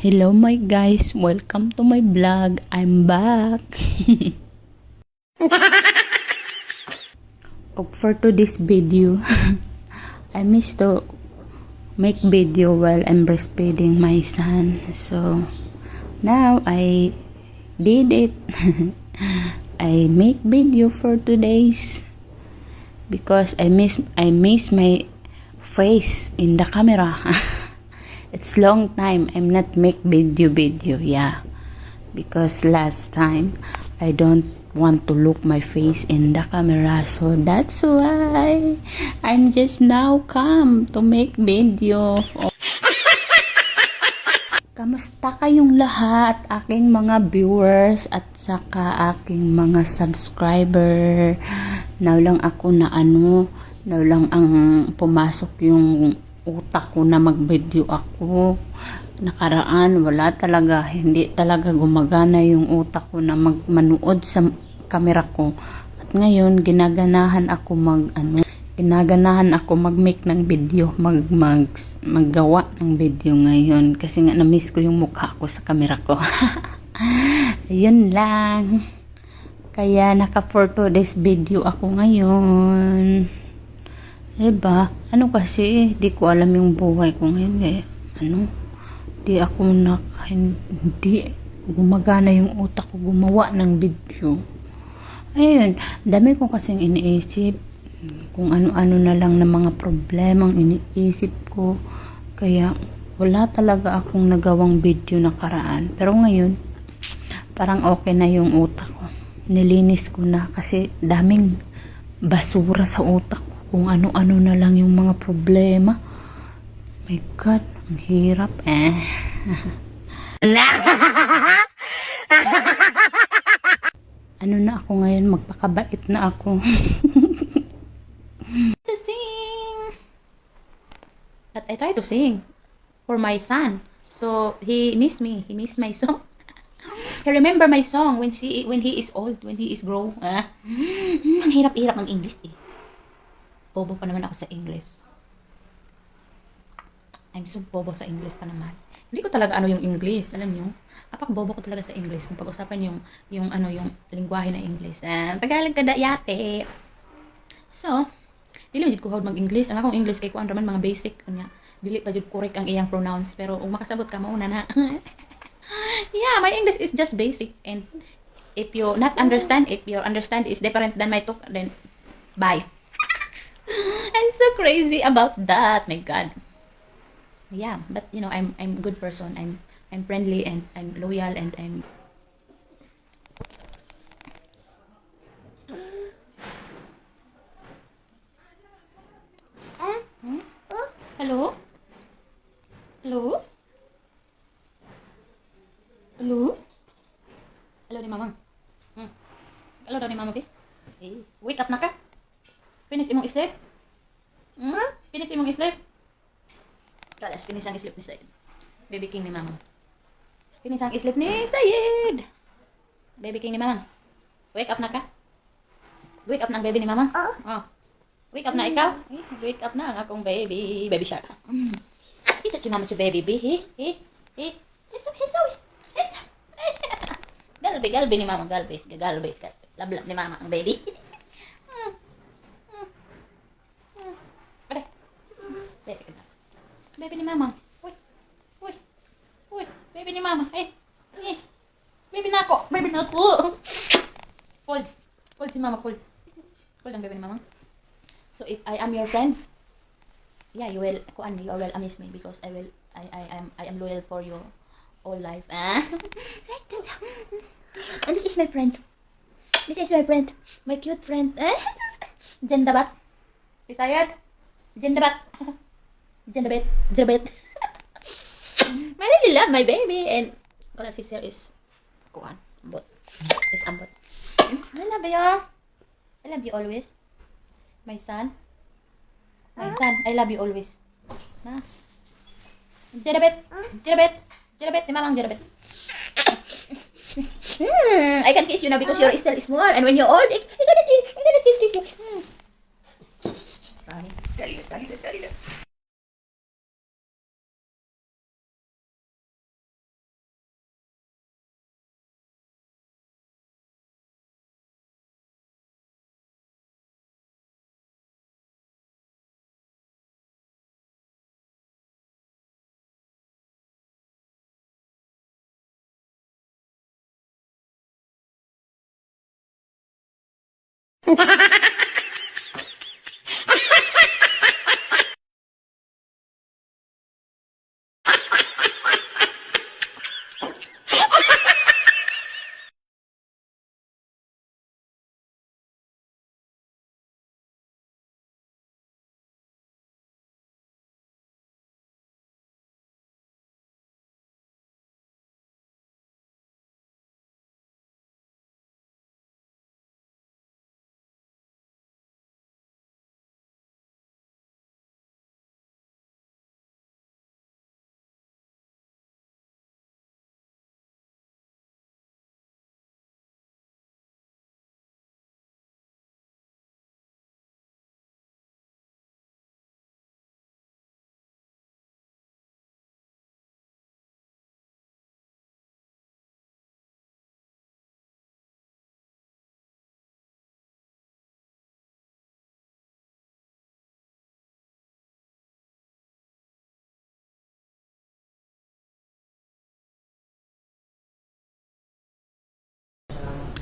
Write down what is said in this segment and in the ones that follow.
Hello my guys, welcome to my vlog. I'm back. For today's video, I miss to make video while I'm breastfeeding my son. So now I did it. I make video for today's because I miss my face in the camera. It's long time I'm not make video, yeah, because last time I don't want to look my face in the camera, so that's why I'm just now come to make video. Kamusta kayong lahat, aking mga viewers at saka aking mga subscriber? Now lang ako now lang ang pumasok yung utak ko na mag-video ako. Nakaraan, hindi talaga gumagana yung utak ko na manood sa camera ko. At ngayon, ginaganahan ako mag-make ng video, maggawa ng video ngayon. Kasi nga, na-miss ko yung mukha ko sa camera ko. Ayun lang. Kaya, for today's video ako ngayon. Diba? Ano kasi, di ko alam yung buhay ko ngayon eh. Hindi gumagana yung utak ko gumawa ng video. Ayun, dami ko kasing iniisip. Kung ano-ano na lang na mga problemang iniisip ko. Kaya, wala talaga akong nagawang video nakaraan. Pero ngayon, parang okay na yung utak ko. Nilinis ko na kasi daming basura sa utak ko. Kung ano-ano na lang yung mga problema. My God, ang hirap Ano na ako ngayon, magpakabait na ako. To sing. At I try to sing for my son. So he missed me. He missed my song. He remember my song when he is old, when he is grow. Ang hirap-hirap ng English eh. Bobo pa naman ako sa English. I'm so bobo sa English pa naman. Hindi ko talaga yung English, alam niyo. Bobo ko talaga sa English kung pag-usapan yung lingwahe na English. Tagalog ka da yate. So, dili ko hawd mag-English. Ang akong English kay kuan raman mga basic kanya. Dili pa jud correct ang iyang pronounce, pero kung makasabot ka mauna na. Yeah, my English is just basic, and if you understand is different than my talk, then bye. I'm so crazy about that, my God. Yeah, but I'm a good person. I'm friendly and I'm loyal and I'm Hello? Hello? Hello? Hello ni Mama. Hello daw ni Mama, be. Wake up na ka. Finish imong sleep? Finish imong sleep? Kalas, finish ang sleep ni Sayed. Baby king ni Mama. Finish ang sleep ni Sayed. Baby king ni Mama. Wake up na ka? Wake up na ang baby ni Mama? Oh. Wake up na ikaw? Wake up na ang akong baby. Baby shark. Isa si Mama si baby. Galbi ni Mama. Galbi. Lablab ni Mama ang baby. Baby ni Mama. Uy. Baby ni Mama. Baby na ako. Cold si Mama. Cold ang baby ni Mama. So if I am your friend, yeah, you will amaze me because I am loyal for you all life. And this is my friend. My cute friend. Jendabat. Isayad. Jendabat. I really love my baby, and kala sister is ambot. I love you always. My son, I love you always. Jerabet ni Mamang Jerabet. I can kiss you now because you're still small, and when you're old, I'm gonna kiss you. Dali.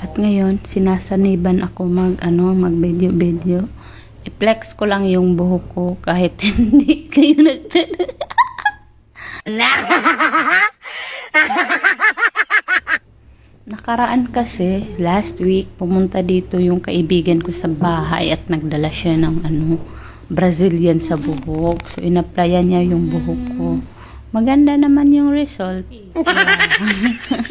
At ngayon, sinasaniban ako mag video. I-flex ko lang yung buhok ko kahit hindi kayo Nakaraan kasi, last week, pumunta dito yung kaibigan ko sa bahay at nagdala siya ng Brazilian sa buhok. So, inapplyan niya yung buhok ko. Maganda naman yung result. Yeah.